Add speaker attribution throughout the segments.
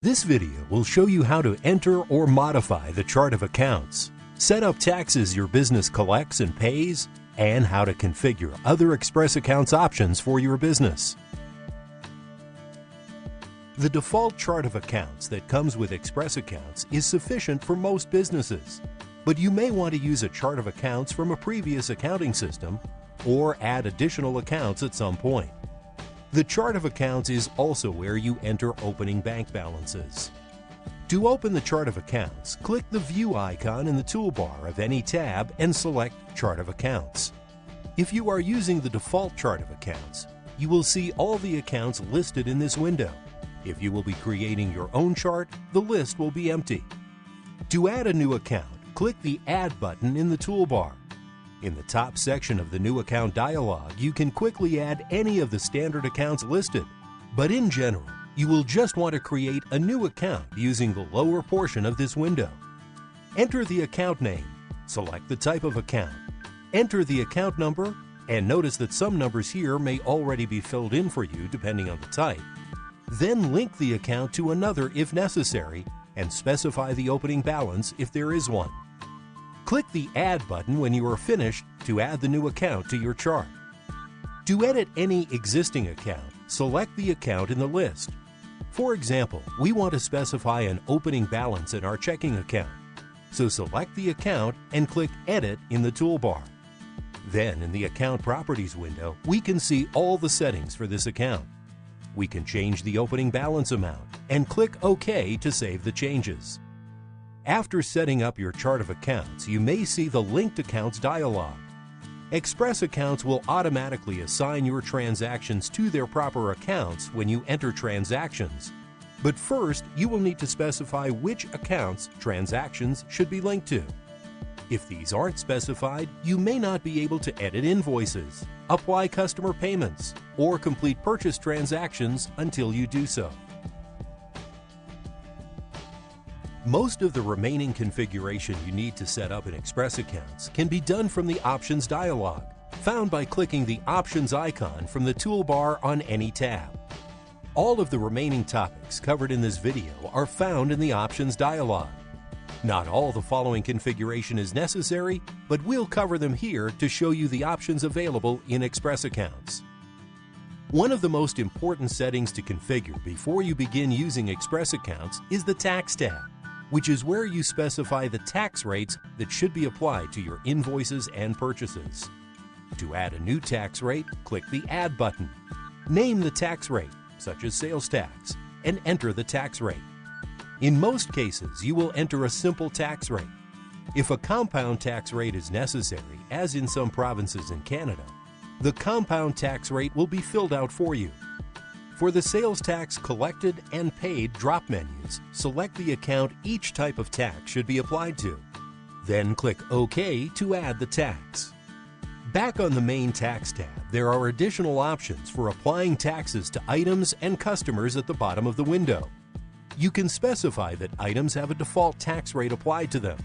Speaker 1: This video will show you how to enter or modify the chart of accounts, set up taxes your business collects and pays, and how to configure other Express Accounts options for your business. The default chart of accounts that comes with Express Accounts is sufficient for most businesses, but you may want to use a chart of accounts from a previous accounting system or add additional accounts at some point. The chart of accounts is also where you enter opening bank balances. To open the chart of accounts, click the View icon in the toolbar of any tab and select Chart of Accounts. If you are using the default chart of accounts, you will see all the accounts listed in this window. If you will be creating your own chart, the list will be empty. To add a new account, click the Add button in the toolbar. In the top section of the New Account dialog, you can quickly add any of the standard accounts listed, but in general, you will just want to create a new account using the lower portion of this window. Enter the account name, select the type of account, enter the account number, and notice that some numbers here may already be filled in for you depending on the type. Then link the account to another if necessary, and specify the opening balance if there is one. Click the Add button when you are finished to add the new account to your chart. To edit any existing account, select the account in the list. For example, we want to specify an opening balance in our checking account, so select the account and click Edit in the toolbar. Then in the Account Properties window, we can see all the settings for this account. We can change the opening balance amount and click OK to save the changes. After setting up your chart of accounts, you may see the Linked Accounts dialog. Express Accounts will automatically assign your transactions to their proper accounts when you enter transactions. But first, you will need to specify which accounts transactions should be linked to. If these aren't specified, you may not be able to edit invoices, apply customer payments, or complete purchase transactions until you do so. Most of the remaining configuration you need to set up in Express Accounts can be done from the Options dialog, found by clicking the Options icon from the toolbar on any tab. All of the remaining topics covered in this video are found in the Options dialog. Not all the following configuration is necessary, but we'll cover them here to show you the options available in Express Accounts. One of the most important settings to configure before you begin using Express Accounts is the Tax tab, which is where you specify the tax rates that should be applied to your invoices and purchases. To add a new tax rate, click the Add button. Name the tax rate, such as sales tax, and enter the tax rate. In most cases, you will enter a simple tax rate. If a compound tax rate is necessary, as in some provinces in Canada, the compound tax rate will be filled out for you. For the sales tax collected and paid drop menus, select the account each type of tax should be applied to. Then click OK to add the tax. Back on the main Tax tab, there are additional options for applying taxes to items and customers at the bottom of the window. You can specify that items have a default tax rate applied to them,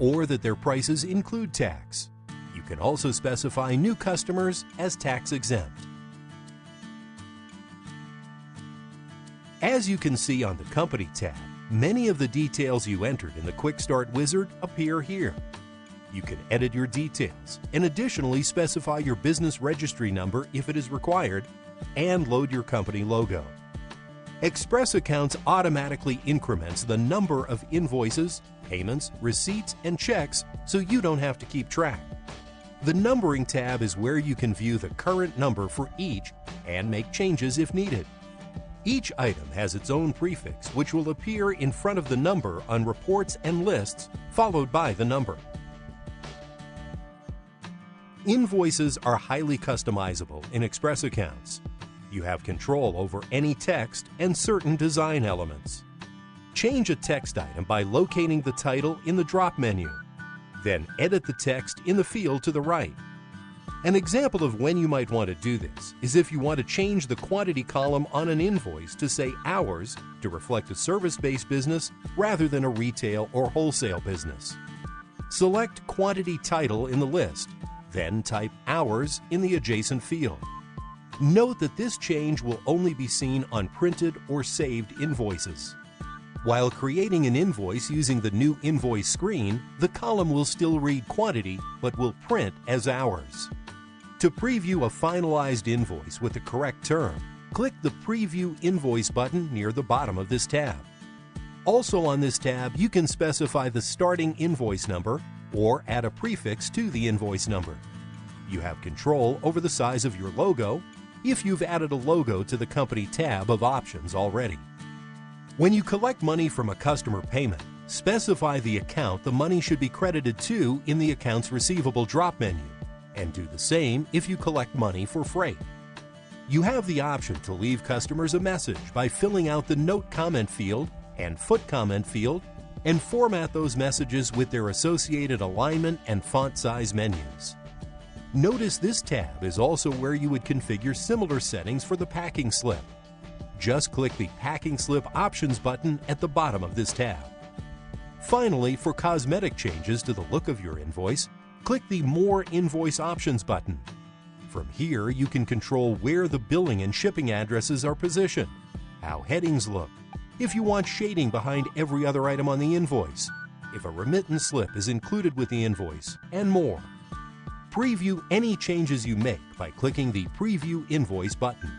Speaker 1: or that their prices include tax. You can also specify new customers as tax exempt. As you can see on the Company tab, many of the details you entered in the Quick Start wizard appear here. You can edit your details and additionally specify your business registry number if it is required and load your company logo. Express Accounts automatically increments the number of invoices, payments, receipts, and checks so you don't have to keep track. The Numbering tab is where you can view the current number for each and make changes if needed. Each item has its own prefix which will appear in front of the number on reports and lists, followed by the number. Invoices are highly customizable in Express Accounts. You have control over any text and certain design elements. Change a text item by locating the title in the drop menu. Then edit the text in the field to the right. An example of when you might want to do this is if you want to change the quantity column on an invoice to say hours to reflect a service-based business rather than a retail or wholesale business. Select Quantity Title in the list, then type hours in the adjacent field. Note that this change will only be seen on printed or saved invoices. While creating an invoice using the new invoice screen, the column will still read quantity but will print as hours. To preview a finalized invoice with the correct term, click the Preview Invoice button near the bottom of this tab. Also on this tab, you can specify the starting invoice number or add a prefix to the invoice number. You have control over the size of your logo if you've added a logo to the Company tab of options already. When you collect money from a customer payment, specify the account the money should be credited to in the Accounts Receivable drop menu, and do the same if you collect money for freight. You have the option to leave customers a message by filling out the Note Comment field and Foot Comment field and format those messages with their associated alignment and font size menus. Notice this tab is also where you would configure similar settings for the packing slip. Just click the Packing Slip Options button at the bottom of this tab. Finally, for cosmetic changes to the look of your invoice, click the More Invoice Options button. From here, you can control where the billing and shipping addresses are positioned, how headings look, if you want shading behind every other item on the invoice, if a remittance slip is included with the invoice, and more. Preview any changes you make by clicking the Preview Invoice button.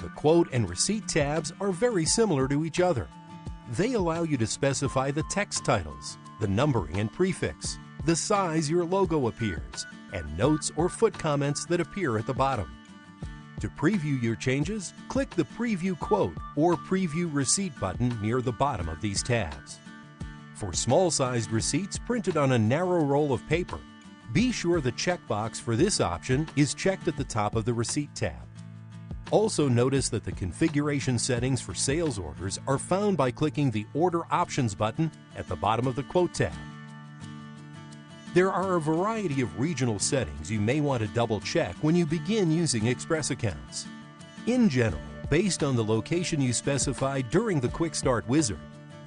Speaker 1: The Quote and Receipt tabs are very similar to each other. They allow you to specify the text titles, the numbering and prefix, the size your logo appears, and notes or foot comments that appear at the bottom. To preview your changes, click the Preview Quote or Preview Receipt button near the bottom of these tabs. For small-sized receipts printed on a narrow roll of paper, be sure the checkbox for this option is checked at the top of the Receipt tab. Also notice that the configuration settings for sales orders are found by clicking the Order Options button at the bottom of the Quote tab. There are a variety of regional settings you may want to double-check when you begin using Express Accounts. In general, based on the location you specified during the Quick Start Wizard,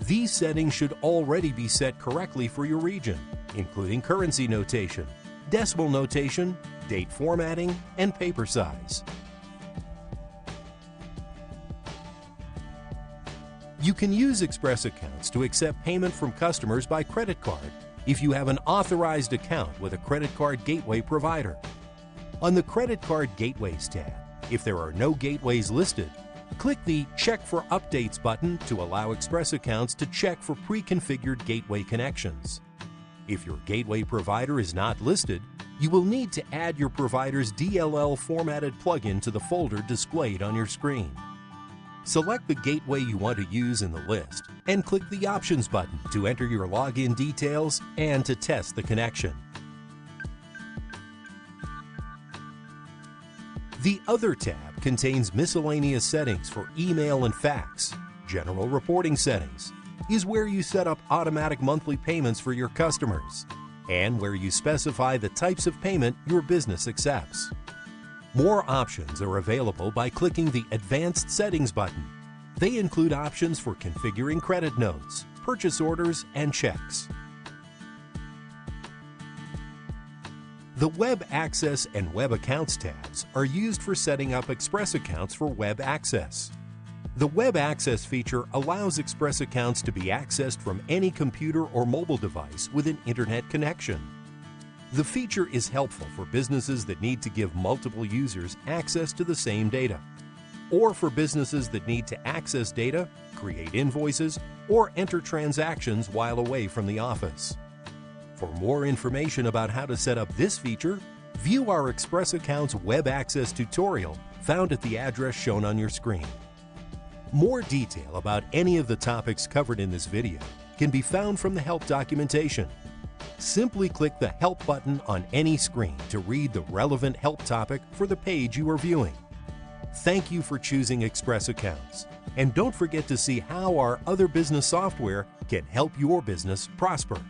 Speaker 1: these settings should already be set correctly for your region, including currency notation, decimal notation, date formatting, and paper size. You can use Express Accounts to accept payment from customers by credit card if you have an authorized account with a credit card gateway provider. On the Credit Card Gateways tab, if there are no gateways listed, click the Check for Updates button to allow Express Accounts to check for pre-configured gateway connections. If your gateway provider is not listed, you will need to add your provider's DLL formatted plugin to the folder displayed on your screen. Select the gateway you want to use in the list and click the Options button to enter your login details and to test the connection. The Other tab contains miscellaneous settings for email and fax. General Reporting Settings is where you set up automatic monthly payments for your customers and where you specify the types of payment your business accepts. More options are available by clicking the Advanced Settings button. They include options for configuring credit notes, purchase orders, and checks. The Web Access and Web Accounts tabs are used for setting up Express Accounts for web access. The Web Access feature allows Express Accounts to be accessed from any computer or mobile device with an internet connection. The feature is helpful for businesses that need to give multiple users access to the same data, or for businesses that need to access data, create invoices, or enter transactions while away from the office. For more information about how to set up this feature, view our Express Accounts Web Access tutorial found at the address shown on your screen. More detail about any of the topics covered in this video can be found from the help documentation. Simply click the Help button on any screen to read the relevant help topic for the page you are viewing. Thank you for choosing Express Accounts, and don't forget to see how our other business software can help your business prosper.